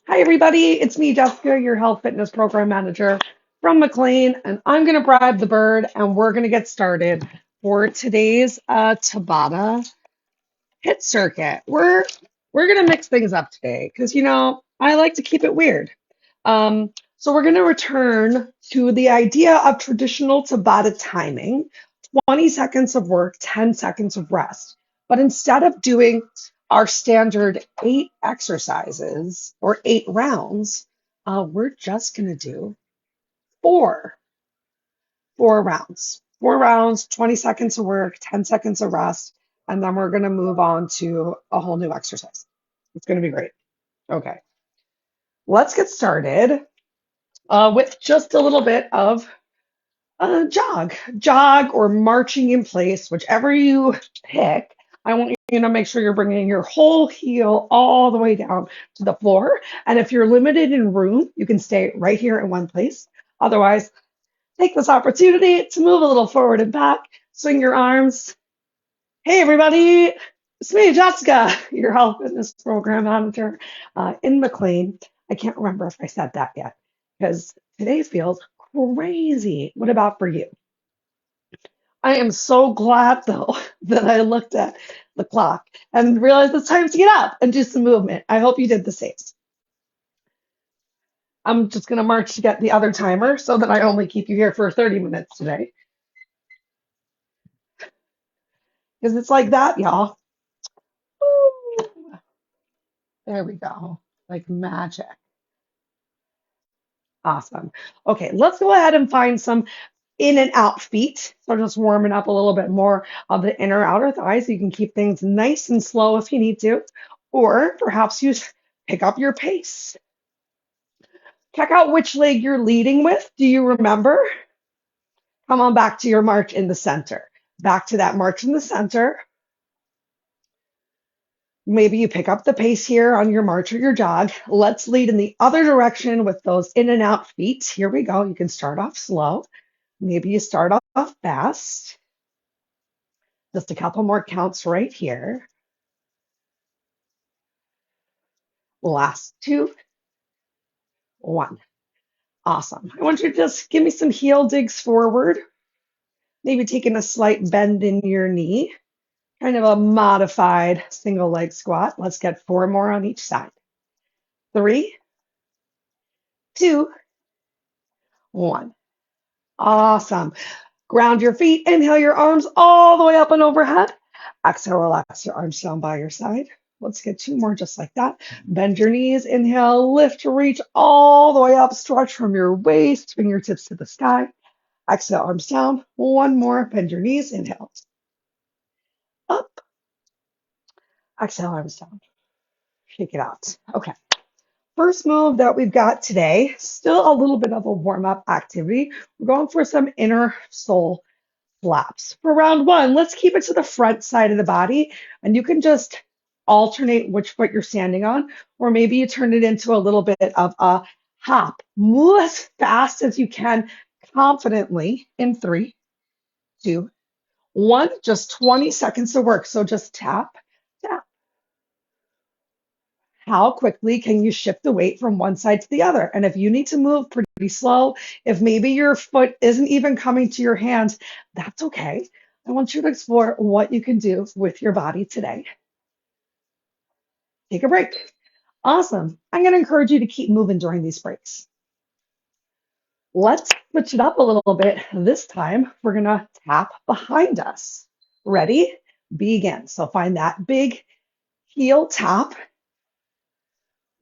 Hi, everybody. It's me, Jessica, your health fitness program manager from McLean, and I'm going to bribe the bird, and we're going to get started for today's Tabata hit circuit. We're going to mix things up today because I like to keep it weird. So we're going to return to the idea of traditional Tabata timing, 20 seconds of work, 10 seconds of rest. But instead of doing our standard 8 exercises or 8 rounds, we're just going to do four, 4 rounds. 4 rounds, 20 seconds of work, 10 seconds of rest, and then we're going to move on to a whole new exercise. It's going to be great. Okay, let's get started with just a little bit of jog or marching in place, whichever you pick. I want you to make sure you're bringing your whole heel all the way down to the floor. And if you're limited in room, you can stay right here in one place. Otherwise, take this opportunity to move a little forward and back, swing your arms. Hey, everybody. It's me, Jessica, your health fitness program manager in McLean. I can't remember if I said that yet because today feels crazy. What about for you? I am so glad though that I looked at the clock and realized it's time to get up and do some movement. I hope you did the same. I'm just going to march to get the other timer so that I only keep you here for 30 minutes today because it's like that, y'all. Woo. There we go. Like magic. Awesome. Okay, let's go ahead and find some in and out feet. So just warming up a little bit more of the inner outer thighs. So you can keep things nice and slow if you need to, or perhaps you pick up your pace. Check out which leg you're leading with. Do you remember? Come on back to your march in the center. Back to that march in the center. Maybe you pick up the pace here on your march or your jog. Let's lead in the other direction with those in and out feet. Here we go. You can start off slow. Maybe you start off fast. Just a couple more counts right here. Last two, one. Awesome. I want you to just give me some heel digs forward. Maybe taking a slight bend in your knee. Kind of a modified single leg squat. Let's get 4 more on each side. 3, 2, 1. Awesome. Ground your feet. Inhale your arms all the way up and overhead. Exhale, relax your arms down by your side. Let's get 2 more just like that. Bend your knees. Inhale, lift to reach all the way up. Stretch from your waist, fingertips to the sky. Exhale, arms down. 1 more. Bend your knees. Inhale. Up. Exhale, arms down. Shake it out. Okay. First move that we've got today, still a little bit of a warm-up activity. We're going for some inner sole flaps. For round 1, let's keep it to the front side of the body, and you can just alternate which foot you're standing on, or maybe you turn it into a little bit of a hop. Move as fast as you can confidently in 3, 2, 1. Just 20 seconds to work. So just tap, tap. How quickly can you shift the weight from one side to the other? And if you need to move pretty slow, if maybe your foot isn't even coming to your hands, that's okay. I want you to explore what you can do with your body today. Take a break. Awesome. I'm going to encourage you to keep moving during these breaks. Let's switch it up a little bit. This time, we're going to tap behind us. Ready? Begin. So find that big heel tap.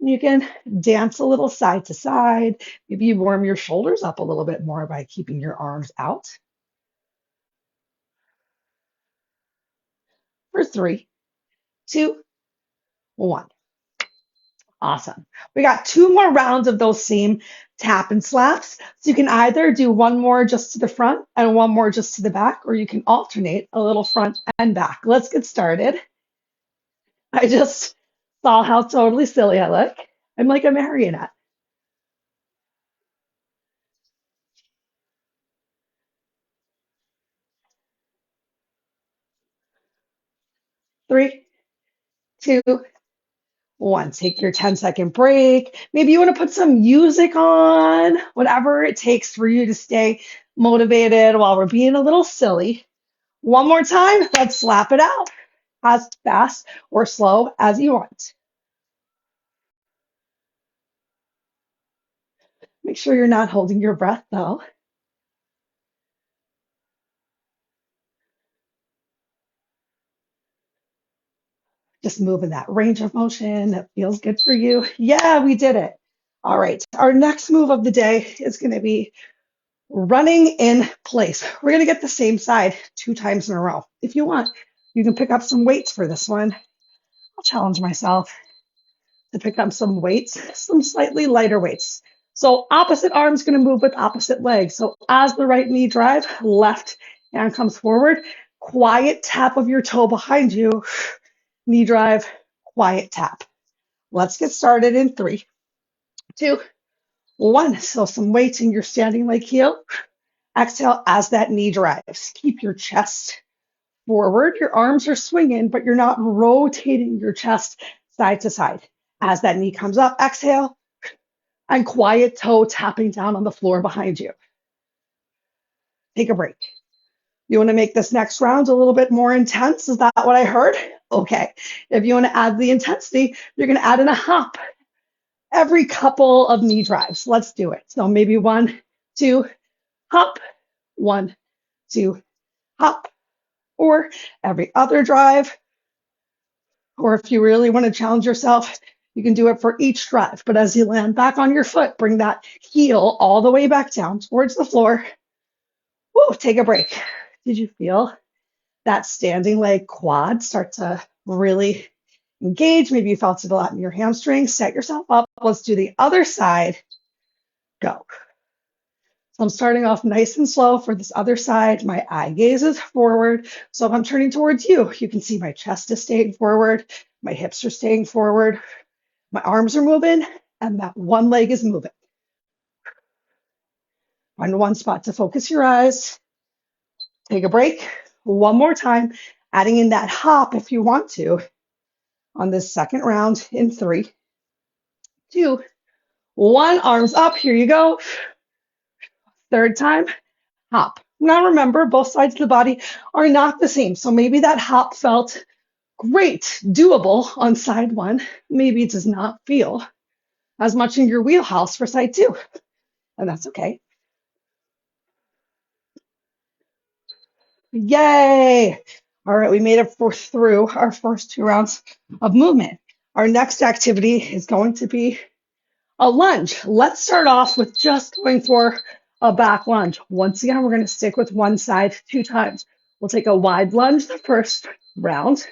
You can dance a little side to side. Maybe you warm your shoulders up a little bit more by keeping your arms out. For 3, 2, 1. Awesome. We got 2 more rounds of those same tap and slaps. So you can either do 1 more just to the front and 1 more just to the back, or you can alternate a little front and back. Let's get started. I just saw how totally silly I look. I'm like a marionette. 3, 2, 1. Take your 10-second break. Maybe you want to put some music on, whatever it takes for you to stay motivated while we're being a little silly. One more time. Let's slap it out as fast or slow as you want. Make sure you're not holding your breath though. Just move in that range of motion that feels good for you. Yeah, we did it. All right. Our next move of the day is going to be running in place. We're going to get the same side 2 times in a row. If you want, you can pick up some weights for this one. I'll challenge myself to pick up some weights, some slightly lighter weights. So opposite arm's going to move with opposite leg. So as the right knee drives, left hand comes forward. Quiet tap of your toe behind you. Knee drive, quiet tap. Let's get started in 3, 2, 1. So some weights in your standing leg heel. Exhale as that knee drives. Keep your chest forward. Your arms are swinging, but you're not rotating your chest side to side. As that knee comes up, exhale, and quiet toe tapping down on the floor behind you. Take a break. You want to make this next round a little bit more intense? Is that what I heard? Okay. If you want to add the intensity, you're going to add in a hop every couple of knee drives. Let's do it. So maybe 1, 2, hop, 1, 2, hop, or every other drive. Or if you really want to challenge yourself, you can do it for each drive. But as you land back on your foot, bring that heel all the way back down towards the floor. Woo, take a break. Did you feel that standing leg quad start to really engage? Maybe you felt it a lot in your hamstrings. Set yourself up. Let's do the other side. Go. So I'm starting off nice and slow for this other side. My eye gaze is forward. So if I'm turning towards you, you can see my chest is staying forward. My hips are staying forward. My arms are moving, and that one leg is moving. Find one spot to focus your eyes. Take a break. One more time, adding in that hop if you want to on this second round in 3, 2, 1. Arms up. Here you go. Third time, hop. Now remember, both sides of the body are not the same. So maybe that hop felt great, doable on side 1. Maybe it does not feel as much in your wheelhouse for side 2. And that's okay. Yay! All right, we made it through our first 2 rounds of movement. Our next activity is going to be a lunge. Let's start off with just going for a back lunge. Once again, we're going to stick with one side 2 times. We'll take a wide lunge the first round,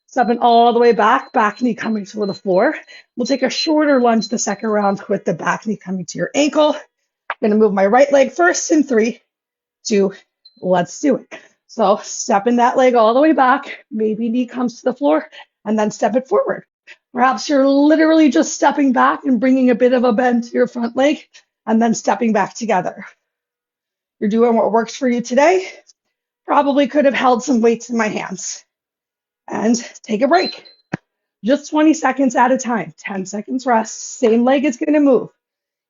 stepping all the way back knee coming to the floor. We'll take a shorter lunge the second round with the back knee coming to your ankle. I'm going to move my right leg first in 3, 2, let's do it. So stepping that leg all the way back, maybe knee comes to the floor, and then step it forward. Perhaps you're literally just stepping back and bringing a bit of a bend to your front leg, and then stepping back together. You're doing what works for you today. Probably could have held some weights in my hands. And take a break. Just 20 seconds at a time. 10 seconds rest. Same leg is going to move.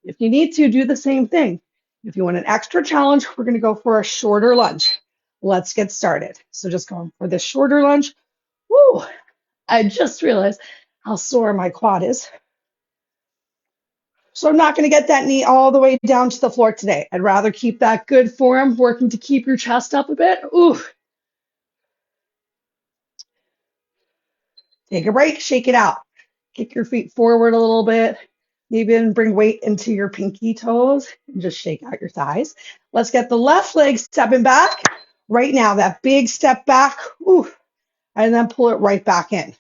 If you need to, do the same thing. If you want an extra challenge, we're going to go for a shorter lunge. Let's get started. So just going for this shorter lunge. Woo! I just realized how sore my quad is. So I'm not going to get that knee all the way down to the floor today. I'd rather keep that good form, working to keep your chest up a bit. Ooh. Take a break, shake it out. Kick your feet forward a little bit. Maybe even bring weight into your pinky toes and just shake out your thighs. Let's get the left leg stepping back. Right now, that big step back, ooh, and then pull it right back in.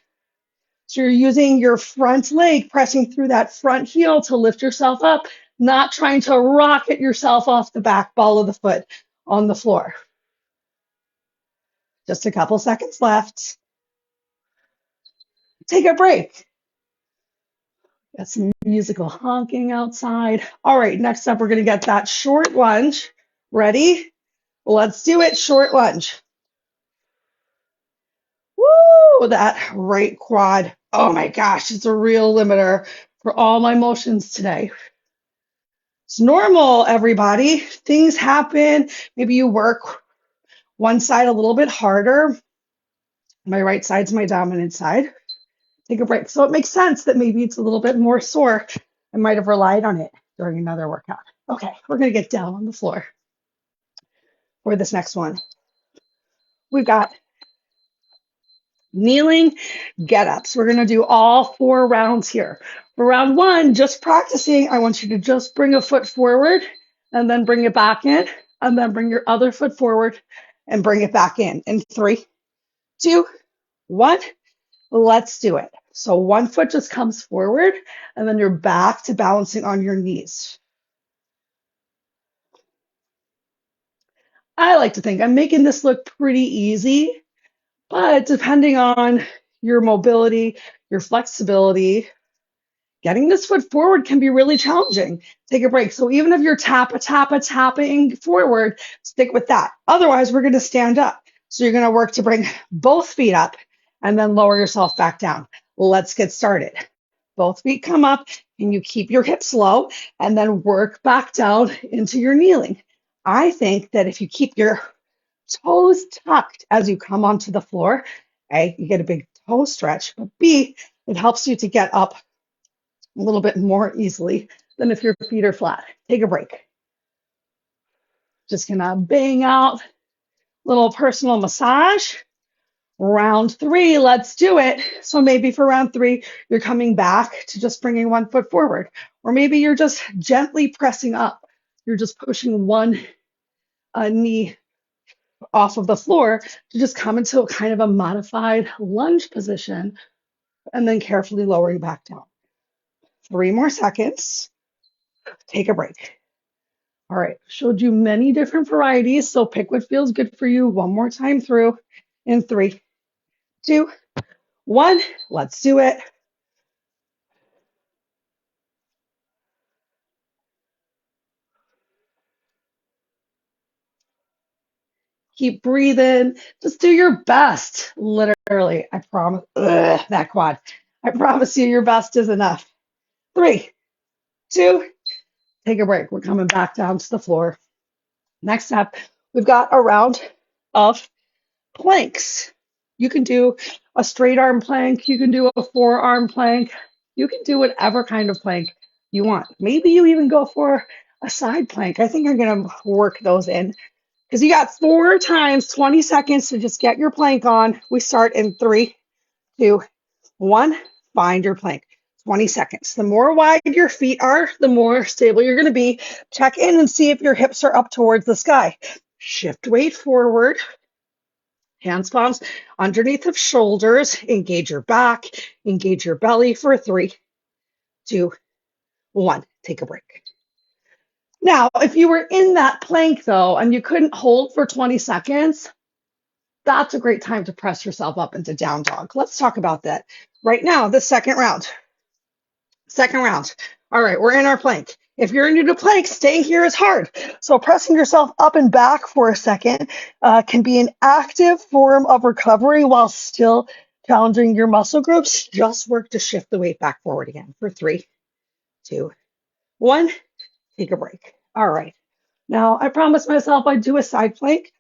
So you're using your front leg, pressing through that front heel to lift yourself up, not trying to rocket yourself off the back ball of the foot on the floor. Just a couple seconds left. Take a break. Got some musical honking outside. All right, next up, we're going to get that short lunge. Ready? Let's do it. Short lunge. Woo! That right quad Oh my gosh, it's a real limiter for all my motions today. It's normal, everybody. Things happen. Maybe you work one side a little bit harder. My right side's my dominant side. Take a break. So it makes sense that maybe it's a little bit more sore. I might have relied on it during another workout. Okay, we're going to get down on the floor for this next one. We've got kneeling get-ups. We're going to do all 4 rounds here. For round 1, just practicing, I want you to just bring a foot forward and then bring it back in, and then bring your other foot forward and bring it back in 3, 2, 1. Let's do it. So one foot just comes forward, and then you're back to balancing on your knees. I like to think I'm making this look pretty easy, but depending on your mobility, your flexibility, getting this foot forward can be really challenging. Take a break. So even if you're tapping forward, stick with that. Otherwise, we're going to stand up. So you're going to work to bring both feet up and then lower yourself back down. Let's get started. Both feet come up and you keep your hips low and then work back down into your kneeling. I think that if you keep your toes tucked as you come onto the floor, A, you get a big toe stretch, but B, it helps you to get up a little bit more easily than if your feet are flat. Take a break. Just gonna bang out little personal massage. Round 3, let's do it. So maybe for round 3, you're coming back to just bringing one foot forward, or maybe you're just gently pressing up. You're just pushing one knee off of the floor to just come into a kind of a modified lunge position and then carefully lowering back down. 3 more seconds. Take a break. All right, showed you many different varieties, so pick what feels good for you one more time through in 3, 2, 1. Let's do it. Keep breathing. Just do your best. Literally, I promise. That quad. I promise you, your best is enough. 3, 2. Take a break. We're coming back down to the floor. Next up, we've got a round of planks. You can do a straight arm plank. You can do a forearm plank. You can do whatever kind of plank you want. Maybe you even go for a side plank. I think I'm going to work those in because you got 4 times 20 seconds to just get your plank on. We start in 3, 2, 1. Find your plank. 20 seconds. The more wide your feet are, the more stable you're going to be. Check in and see if your hips are up towards the sky. Shift weight forward. Hands, palms underneath of shoulders. Engage your back. Engage your belly for 3, 2, 1. Take a break. Now, if you were in that plank though, and you couldn't hold for 20 seconds, that's a great time to press yourself up into down dog. Let's talk about that right now, the second round. Second round. All right, we're in our plank. If you're new to plank, staying here is hard. So pressing yourself up and back for a second can be an active form of recovery while still challenging your muscle groups. Just work to shift the weight back forward again for 3, 2, 1. Take a break. All right. Now, I promised myself I'd do a side plank.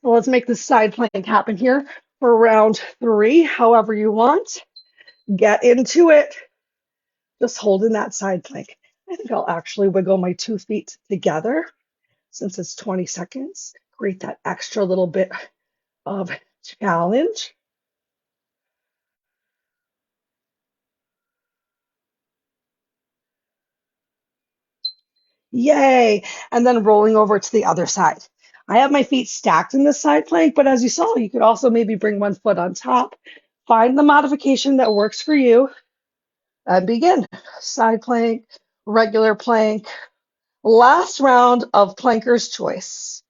So let's make this side plank happen here for round 3, however you want. Get into it. Just holding that side plank. I think I'll actually wiggle my 2 feet together since it's 20 seconds. Create that extra little bit of challenge. Yay! And then rolling over to the other side. I have my feet stacked in this side plank, but as you saw, you could also maybe bring one foot on top. Find the modification that works for you and begin. Side plank, regular plank. Last round of planker's choice.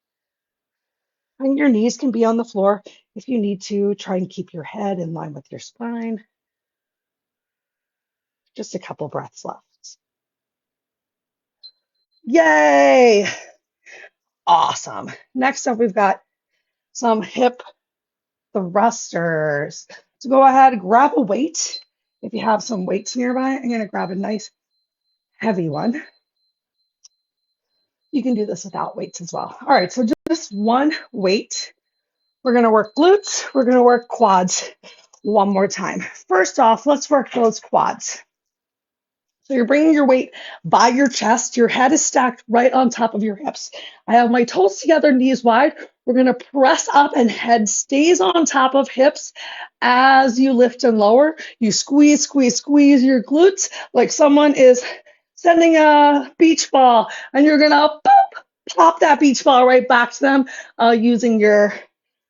And your knees can be on the floor if you need to. Try and keep your head in line with your spine. Just a couple breaths left. Yay! Awesome. Next up, we've got some hip thrusters. So go ahead, grab a weight. If you have some weights nearby, I'm going to grab a nice heavy one. You can do this without weights as well. All right, so just one weight. We're going to work glutes. We're going to work quads one more time. First off, let's work those quads. So you're bringing your weight by your chest. Your head is stacked right on top of your hips. I have my toes together, knees wide. We're going to press up and head stays on top of hips as you lift and lower. You squeeze, squeeze, squeeze your glutes like someone is sending a beach ball, and you're going to pop that beach ball right back to them using your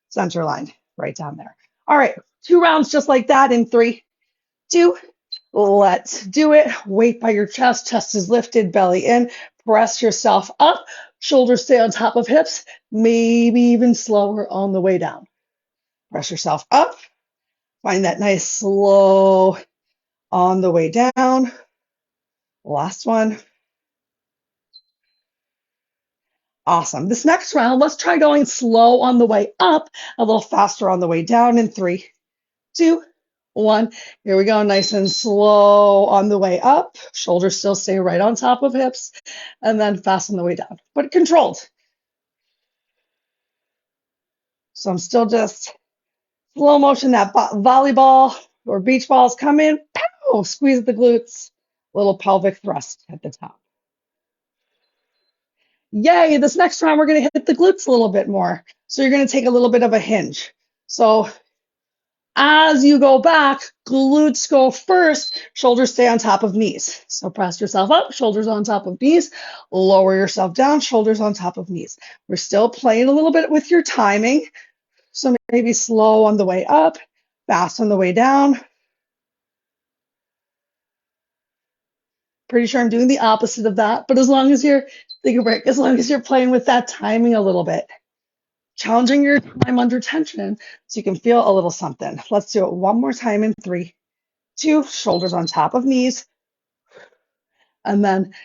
center line right down there. All right, 2 rounds just like that in 3, 2, let's do it. Weight by your chest. Chest is lifted, belly in. Press yourself up. Shoulders stay on top of hips. Maybe even slower on the way down. Press yourself up. Find that nice slow on the way down. Last one. Awesome. This next round, let's try going slow on the way up, a little faster on the way down in 3, 2, 1. Here we go. Nice and slow on the way up. Shoulders still stay right on top of hips, and then fast on the way down, but controlled. So I'm still just slow motion. That volleyball or beach balls come in. Pow! Squeeze the glutes. Little pelvic thrust at the top. Yay! This next round we're going to hit the glutes a little bit more. So you're going to take a little bit of a hinge. So as you go back, glutes go first, shoulders stay on top of knees. So press yourself up, shoulders on top of knees, lower yourself down, shoulders on top of knees. We're still playing a little bit with your timing. So maybe slow on the way up, fast on the way down. Pretty sure I'm doing the opposite of that, but as long as you're, take a break, as long as you're playing with that timing a little bit, challenging your time under tension so you can feel a little something. Let's do it one more time in 3, 2, shoulders on top of knees, and then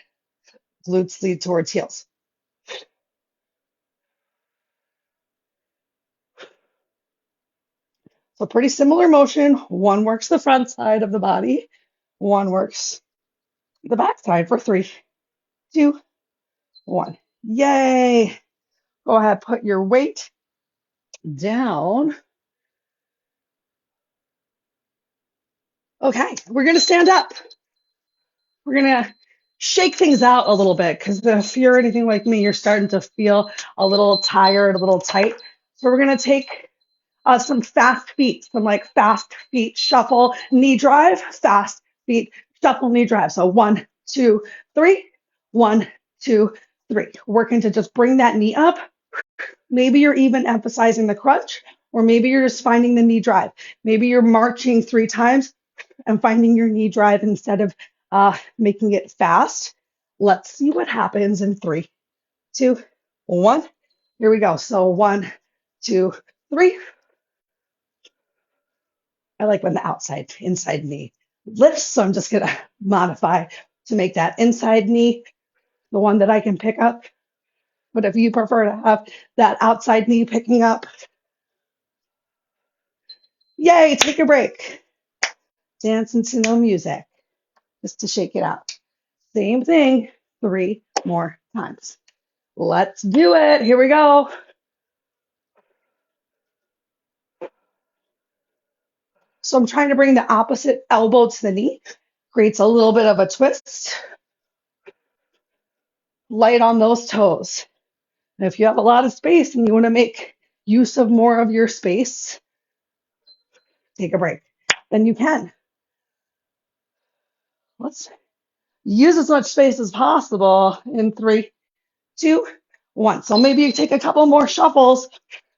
glutes lead towards heels. So pretty similar motion. One works the front side of the body, one works the back side for 3, 2, 1. Yay! Go ahead, put your weight down. Okay, we're gonna stand up. We're gonna shake things out a little bit because if you're anything like me, you're starting to feel a little tired, a little tight. So we're gonna take some fast feet, some like fast feet shuffle, knee drive, fast feet shuffle, knee drive. So 1, 2, 3, 1, 2, 3. Working to just bring that knee up. Maybe you're even emphasizing the crunch, or maybe you're just finding the knee drive. Maybe you're marching 3 times and finding your knee drive instead of making it fast. Let's see what happens in 3, 2, 1. Here we go. So 1, 2, 3. I like when the outside, inside knee lifts. So I'm just going to modify to make that inside knee the one that I can pick up. But if you prefer to have that outside knee picking up, yay, take a break. Dancing to no music just to shake it out. Same thing, 3 more times. Let's do it. Here we go. So I'm trying to bring the opposite elbow to the knee. Creates a little bit of a twist. Light on those toes. And if you have a lot of space and you want to make use of more of your space, take a break. Then you can. Let's use as much space as possible in 3, 2, 1. So maybe you take a couple more shuffles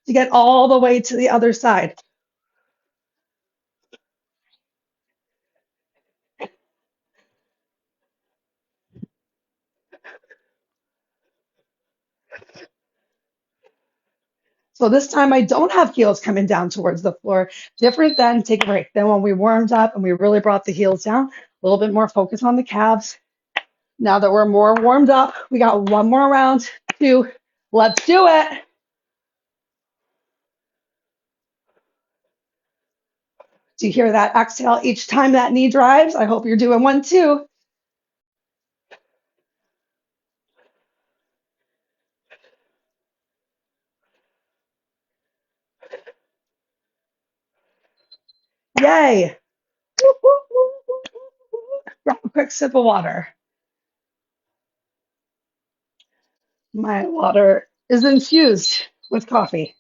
to get all the way to the other side. So this time I don't have heels coming down towards the floor. Different than take a break. Then when we warmed up and we really brought the heels down, a little bit more focus on the calves. Now that we're more warmed up, we got one more round. 2. Let's do it. Do you hear that exhale each time that knee drives? I hope you're doing one too. Yay. Grab a quick sip of water. My water is infused with coffee.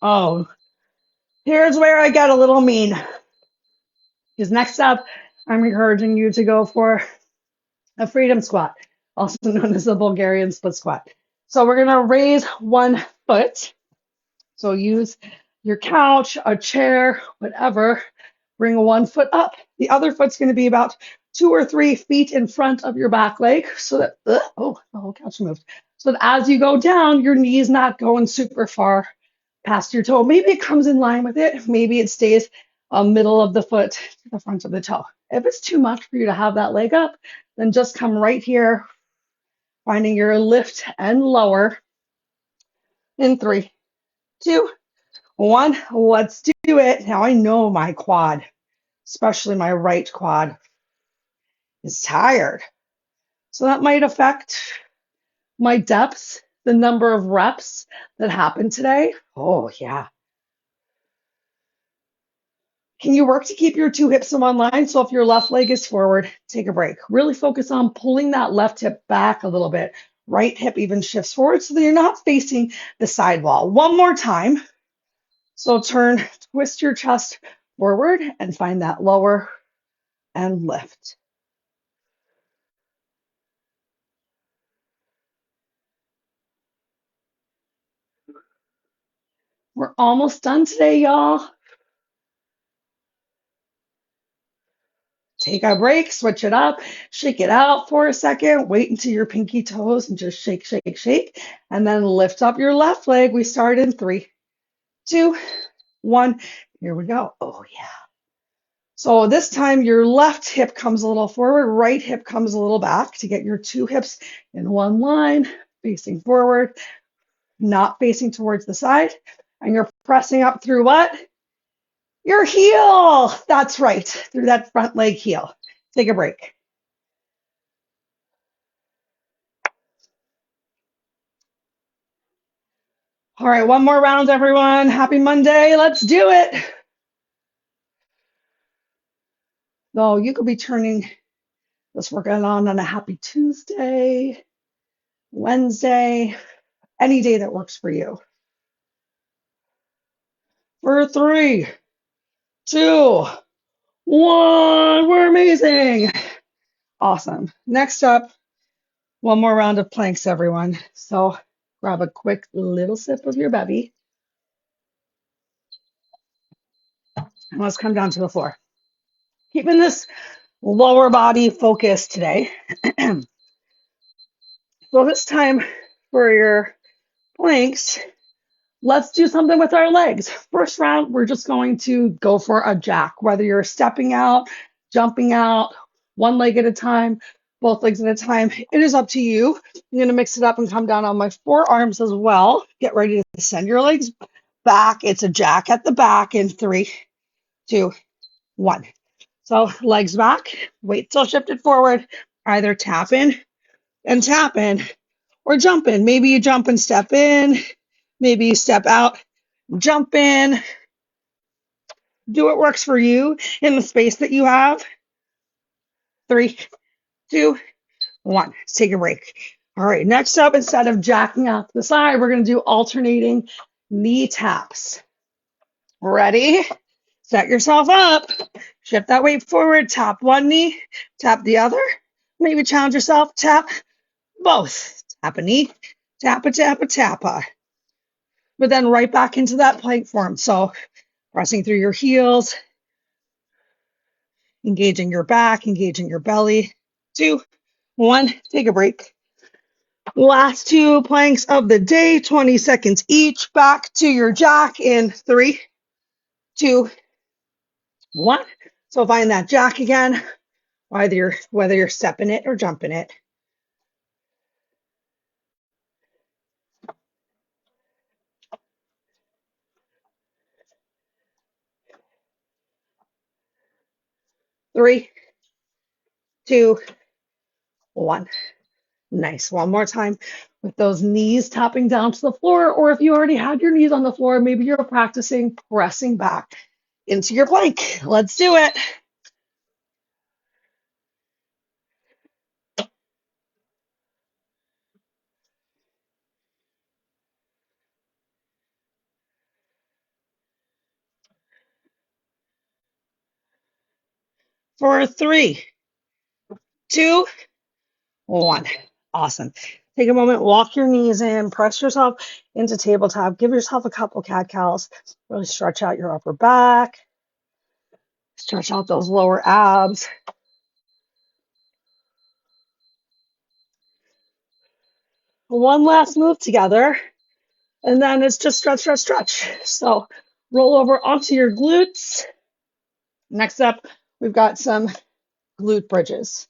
Oh, here's where I get a little mean. Because next up, I'm encouraging you to go for a freedom squat, also known as a Bulgarian split squat. So we're going to raise one foot. So use your couch, a chair, whatever. Bring one foot up. The other foot's going to be about 2 or 3 feet in front of your back leg so that, oh, the whole couch moved. So that as you go down, your knee's not going super far past your toe. Maybe it comes in line with it. Maybe it stays middle of the foot to the front of the toe. If it's too much for you to have that leg up, then just come right here, finding your lift and lower in 3, 2, 1. Let's do it. Now I know my quad, especially my right quad, is tired. So that might affect my depth, the number of reps that happened today. Oh, yeah. Can you work to keep your 2 hips in one line? So if your left leg is forward, take a break. Really focus on pulling that left hip back a little bit. Right hip even shifts forward so that you're not facing the side wall. One more time. So twist your chest forward and find that lower and lift. We're almost done today, y'all. Take a break, switch it up, shake it out for a second, wait until your pinky toes and just shake, shake, shake, and then lift up your left leg. We start in 3, 2, 1. Here we go. Oh, yeah. So this time your left hip comes a little forward, right hip comes a little back to get your 2 hips in one line, facing forward, not facing towards the side. And you're pressing up through what? Your heel. That's right, through that front leg heel. Take a break. All right, one more round, everyone. Happy Monday. Let's do it. Though you could be turning this workout on a happy Tuesday, Wednesday, any day that works for you. For 3, 2, 1. We're amazing. Awesome. Next up, one more round of planks, everyone. So grab a quick little sip of your bevy. And let's come down to the floor. Keeping this lower body focused today. So this time for your planks, let's do something with our legs. First round, we're just going to go for a jack, whether you're stepping out, jumping out, one leg at a time, both legs at a time. It is up to you. I'm going to mix it up and come down on my forearms as well. Get ready to send your legs back. It's a jack at the back in 3, 2, 1. So legs back, weight still shifted forward, either tap in and tap in or jump in. Maybe you jump and step in. Maybe you step out, jump in. Do what works for you in the space that you have. 3, 2, 1. Take a break. All right, next up, instead of jacking out to the side, we're going to do alternating knee taps. Ready? Set yourself up. Shift that weight forward. Tap one knee, tap the other. Maybe challenge yourself. Tap both. Tap a knee, tap a, tap a, tap a. But then right back into that plank form. So pressing through your heels, engaging your back, engaging your belly. 2, 1, take a break. Last 2 planks of the day, 20 seconds each. Back to your jack in 3, 2, 1. So find that jack again, whether you're stepping it or jumping it. 3, 2, 1. Nice. One more time with those knees tapping down to the floor, or if you already had your knees on the floor, maybe you're practicing pressing back into your plank. Let's do it. For 3, 2, 1. Awesome. Take a moment, walk your knees in, press yourself into tabletop, give yourself a couple cat cows, really stretch out your upper back, stretch out those lower abs. One last move together, and then it's just stretch, stretch, stretch. So roll over onto your glutes. Next up, we've got some glute bridges.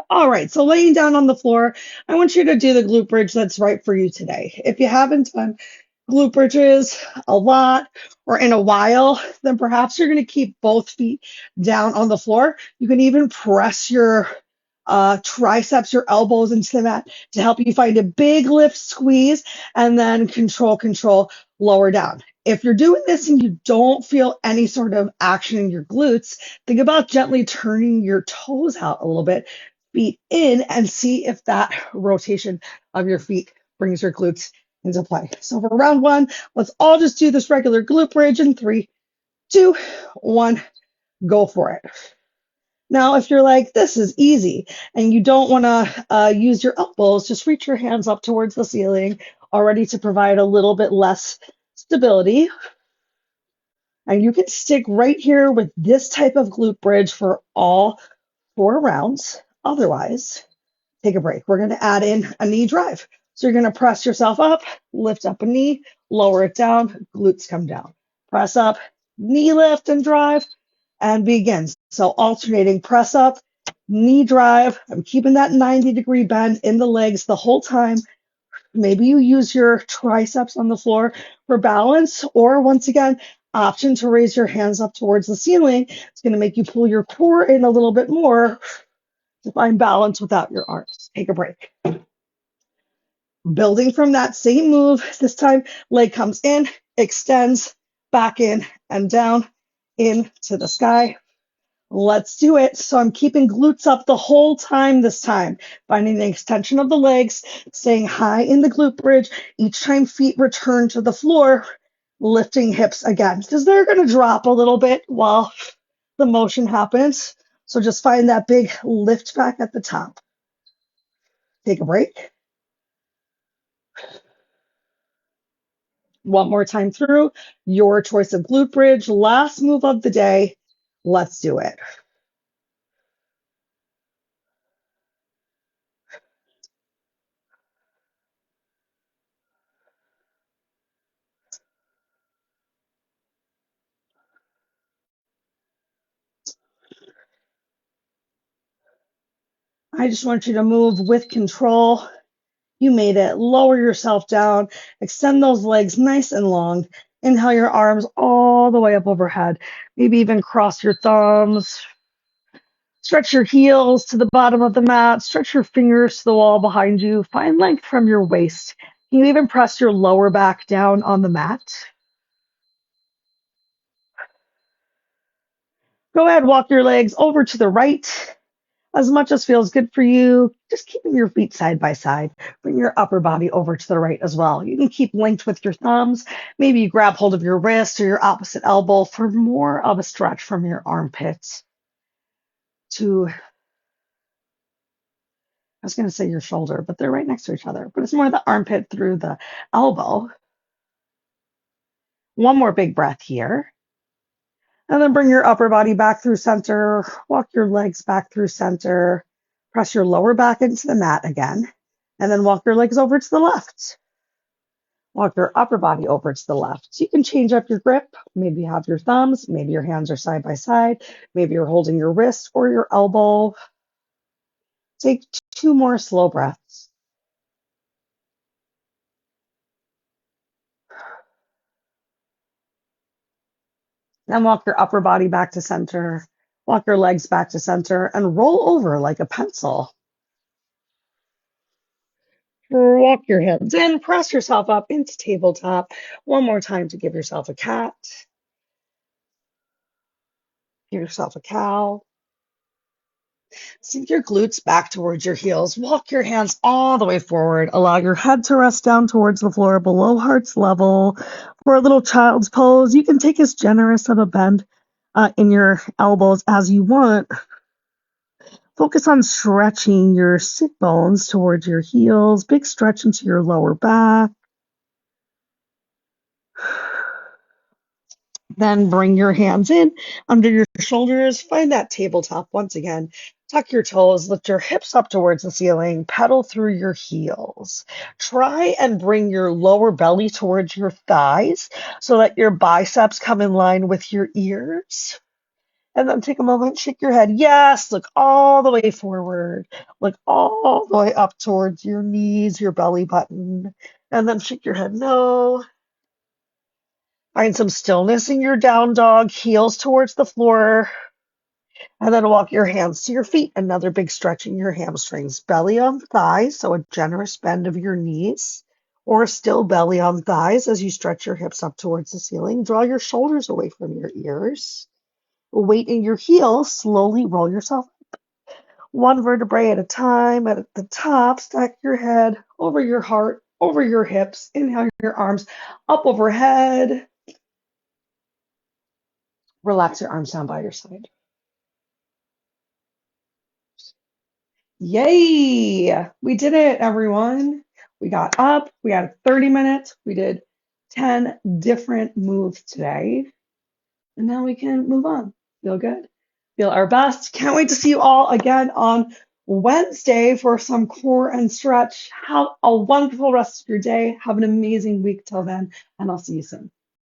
All right, so laying down on the floor, I want you to do the glute bridge that's right for you today. If you haven't done glute bridges a lot or in a while, then perhaps you're going to keep both feet down on the floor. You can even press your triceps, your elbows into the mat to help you find a big lift, squeeze, and then control, lower down. If you're doing this and you don't feel any sort of action in your glutes, think about gently turning your toes out a little bit, feet in, and see if that rotation of your feet brings your glutes into play. So for round one, let's all just do this regular glute bridge in 3, 2, 1, go for it. Now, if you're like, this is easy, and you don't want to use your elbows, just reach your hands up towards the ceiling, already to provide a little bit less stability. And you can stick right here with this type of glute bridge for all 4 rounds. Otherwise, take a break. We're going to add in a knee drive. So you're going to press yourself up, lift up a knee, lower it down, glutes come down. Press up, knee lift and drive, and begin. So alternating press up, knee drive. I'm keeping that 90-degree bend in the legs the whole time. Maybe you use your triceps on the floor for balance, or once again, option to raise your hands up towards the ceiling. It's going to make you pull your core in a little bit more to find balance without your arms. Take a break. Building from that same move, this time leg comes in, extends, back in and down, into the sky. Let's do it. So I'm keeping glutes up the whole time this time, finding the extension of the legs, staying high in the glute bridge. Each time feet return to the floor, lifting hips again, because they're going to drop a little bit while the motion happens. So just find that big lift back at the top. Take a break. One more time through, your choice of glute bridge, last move of the day. Let's do it. I just want you to move with control. You made it. Lower yourself down. Extend those legs nice and long. Inhale your arms all the way up overhead. Maybe even cross your thumbs. Stretch your heels to the bottom of the mat. Stretch your fingers to the wall behind you. Find length from your waist. You even press your lower back down on the mat. Go ahead, walk your legs over to the right as much as feels good for you. Just keeping your feet side by side. Bring your upper body over to the right as well. You can keep linked with your thumbs. Maybe you grab hold of your wrist or your opposite elbow for more of a stretch from your armpits to, I was going to say your shoulder, but they're right next to each other. But it's more the armpit through the elbow. One more big breath here. And then bring your upper body back through center. Walk your legs back through center. Press your lower back into the mat again. And then walk your legs over to the left. Walk your upper body over to the left. So you can change up your grip. Maybe you have your thumbs. Maybe your hands are side by side. Maybe you're holding your wrist or your elbow. Take 2 more slow breaths. Then walk your upper body back to center. Walk your legs back to center and roll over like a pencil. Walk your hips in, press yourself up into tabletop. One more time to give yourself a cat. Give yourself a cow. Sink your glutes back towards your heels. Walk your hands all the way forward. Allow your head to rest down towards the floor below heart's level. For a little child's pose, you can take as generous of a bend in your elbows as you want. Focus on stretching your sit bones towards your heels. Big stretch into your lower back. Then bring your hands in under your shoulders. Find that tabletop once again. Tuck your toes, lift your hips up towards the ceiling, pedal through your heels. Try and bring your lower belly towards your thighs so that your biceps come in line with your ears. And then take a moment, shake your head. Yes, look all the way forward. Look all the way up towards your knees, your belly button. And then shake your head no. Find some stillness in your down dog, heels towards the floor, and then walk your hands to your feet. Another big stretch in your hamstrings. Belly on thighs, so a generous bend of your knees, or still belly on thighs as you stretch your hips up towards the ceiling. Draw your shoulders away from your ears. Weight in your heels, slowly roll yourself up. One vertebrae at a time. At the top, stack your head over your heart, over your hips. Inhale your arms up overhead. Relax your arms down by your side. Yay! We did it, everyone. We got up. We had 30 minutes. We did 10 different moves today. And now we can move on. Feel good. Feel our best. Can't wait to see you all again on Wednesday for some core and stretch. Have a wonderful rest of your day. Have an amazing week till then, and I'll see you soon.